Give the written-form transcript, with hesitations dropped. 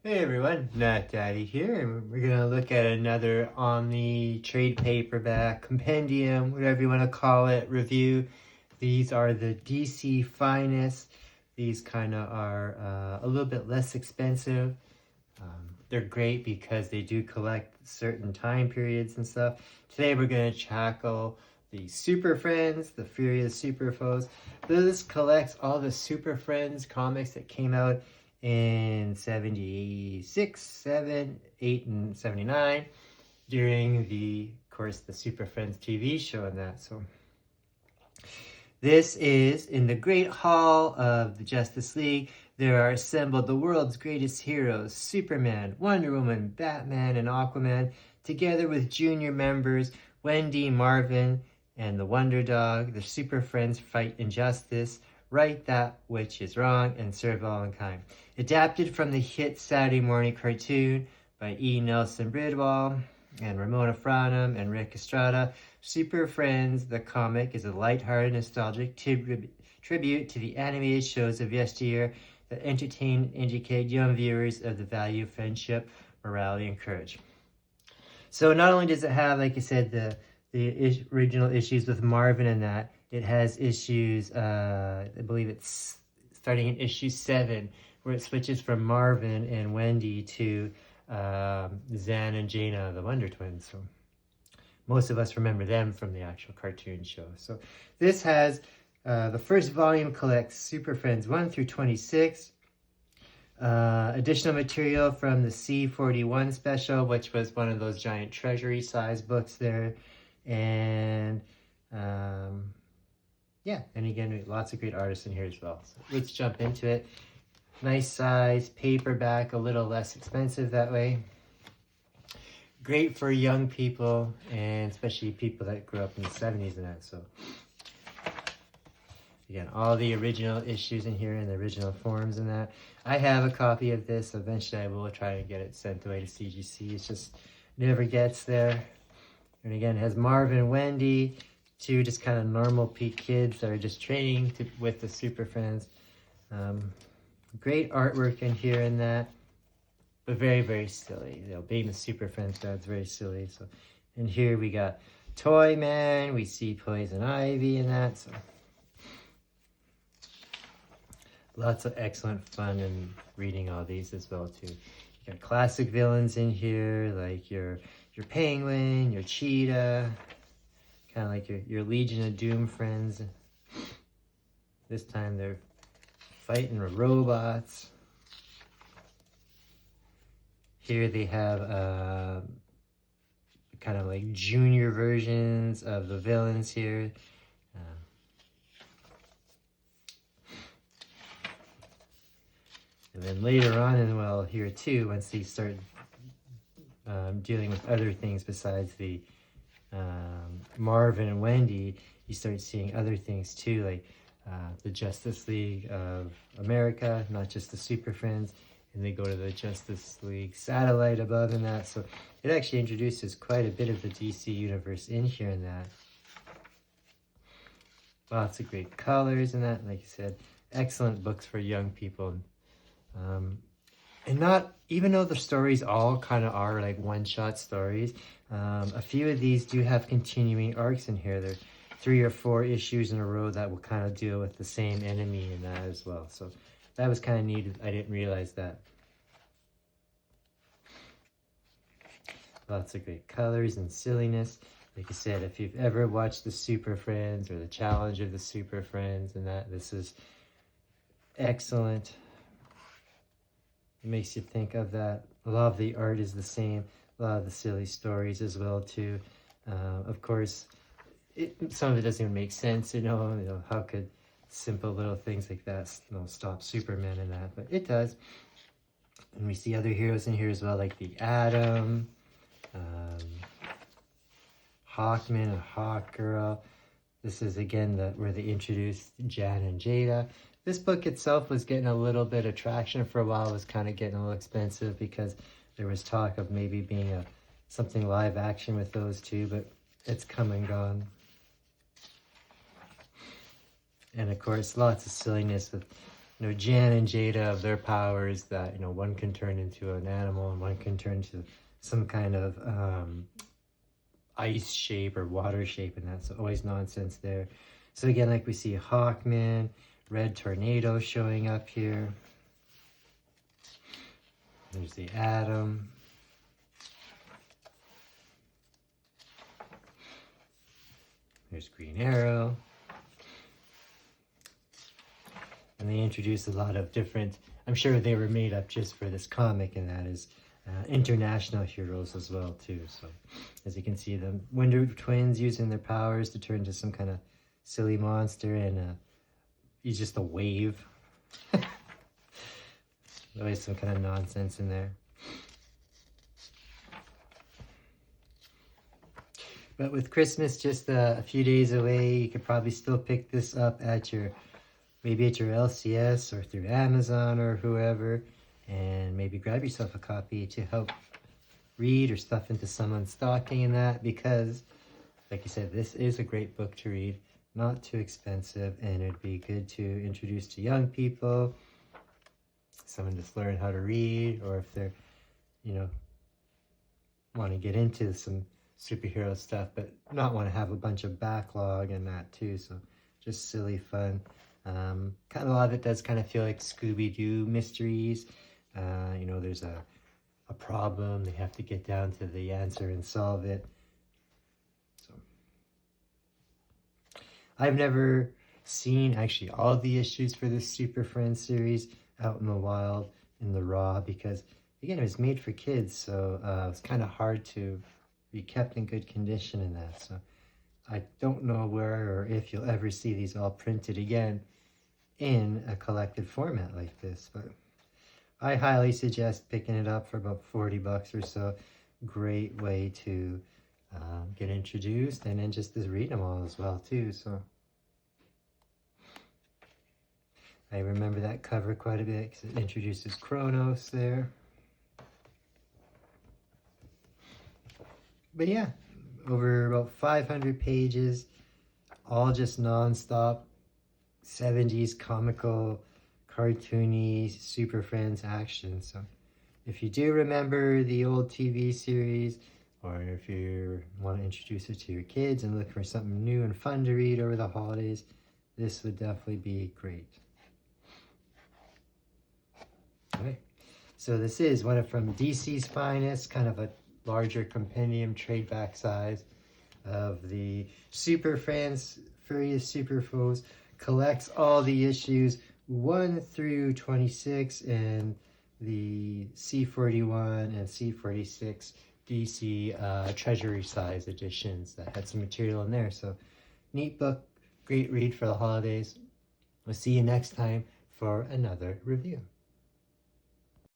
Hey everyone, Not Daddy here, and we're gonna look at another Omni trade paperback, compendium, whatever you want to call it, review. These are the DC finest. These kind of are a little bit less expensive. They're great because they do collect certain time periods and stuff. Today we're gonna tackle the Super Friends, the Furious Super Foes. This collects all the Super Friends comics that came out in 76, 7, 8, and 79 during of course, the Super Friends TV show and that. So this is in the Great Hall of the Justice League. There are assembled the world's greatest heroes, Superman, Wonder Woman, Batman, and Aquaman, together with junior members Wendy, Marvin, and the Wonder Dog. The Super Friends fight injustice, right that which is wrong, and serve all mankind. Adapted from the hit Saturday morning cartoon by E. Nelson Bridwell and Ramona Franum and Rick Estrada, Super Friends, the comic, is a lighthearted, nostalgic tribute to the animated shows of yesteryear that entertain and educate young viewers of the value of friendship, morality, and courage. So not only does it have, like I said, the original issues with Marvin and that, it has issues, I believe it's starting in issue 7, where it switches from Marvin and Wendy to Zan and Jaina, the Wonder Twins. So most of us remember them from the actual cartoon show. So this has, the first volume collects Super Friends 1 through 26. Additional material from the C41 special, which was one of those giant treasury size books there. And yeah, and again, lots of great artists in here as well. So let's jump into it. Nice size, paperback, a little less expensive that way. Great for young people, and especially people that grew up in the 70s and that. So again, all the original issues in here and the original forms and that. I have a copy of this. Eventually I will try to get it sent away to CGC. It's just never gets there. And again, it has Marvin and Wendy, two just kind of normal kids that are just training with the Super Friends. Great artwork in here and that, but very, very silly. You know, being the Super Friends, that's very silly. So, and here we got Toy Man. We see Poison Ivy and that. So, lots of excellent fun in reading all these as well too. You got classic villains in here, like your Penguin, your Cheetah, kind of like your Legion of Doom friends. This time they're fighting robots. Here they have kind of like junior versions of the villains here. And then later on, and well, here too, once they start dealing with other things besides the Marvin and Wendy, you start seeing other things too, like the Justice League of America, not just the Super Friends, and they go to the Justice League satellite above and that. So it actually introduces quite a bit of the DC universe in here and that. Lots of great colors and that, like I said, excellent books for young people. And not, even though the stories all kind of are like one-shot stories, a few of these do have continuing arcs in here. There's 3 or 4 issues in a row that will kind of deal with the same enemy in that as well. So that was kind of neat. I didn't realize that. Lots of great colors and silliness. Like I said, if you've ever watched the Super Friends or the Challenge of the Super Friends and that, this is excellent. It makes you think of that. A lot of the art is the same. A lot of the silly stories as well too. Of course, some of it doesn't even make sense. You know, how could simple little things like that, stop Superman and that? But it does. And we see other heroes in here as well, like the Atom, Hawkman and Hawkgirl. This is again where they introduced Jan and Jada. This book itself was getting a little bit of traction for a while. It was kind of getting a little expensive because there was talk of maybe being something live action with those two, but it's come and gone. And of course, lots of silliness with Jan and Jada of their powers that, one can turn into an animal and one can turn into some kind of ice shape or water shape, and that's always nonsense there. So again, like we see Hawkman, Red Tornado showing up here. There's the Atom. There's Green Arrow. And they introduced a lot of different, I'm sure they were made up just for this comic, and that is international heroes as well too. So as you can see, the Wonder Twins using their powers to turn into some kind of silly monster, and he's just a wave. Always some kind of nonsense in there. But with Christmas just a few days away, you could probably still pick this up at maybe at your LCS or through Amazon or whoever, and maybe grab yourself a copy to help read or stuff into someone's stocking and that, because like you said, this is a great book to read, not too expensive, and it'd be good to introduce to young people, someone just learn how to read, or if they're, want to get into some superhero stuff, but not want to have a bunch of backlog and that too. So just silly fun. Kind of a lot of it does kind of feel like Scooby-Doo mysteries. There's a problem, they have to get down to the answer and solve it. So I've never seen actually all the issues for this Super Friends series out in the wild, in the raw, because again, it was made for kids, so it's kind of hard to be kept in good condition in that. So I don't know where or if you'll ever see these all printed again in a collected format like this, but I highly suggest picking it up for about 40 bucks or so. Great way to get introduced, and then just read them all as well too. So I remember that cover quite a bit because it introduces Kronos there. But yeah, over about 500 pages, all just non-stop 70s comical, cartoony Super Friends action. So if you do remember the old TV series, or if you want to introduce it to your kids and look for something new and fun to read over the holidays, this would definitely be great. Okay, so this is one from DC's finest, kind of a larger compendium trade back size of the Super Friends Furious Super Foes. Collects all the issues 1 through 26 and the C41 and C46 DC treasury size editions that had some material in there. So neat book, great read for the holidays. We'll see you next time for another review.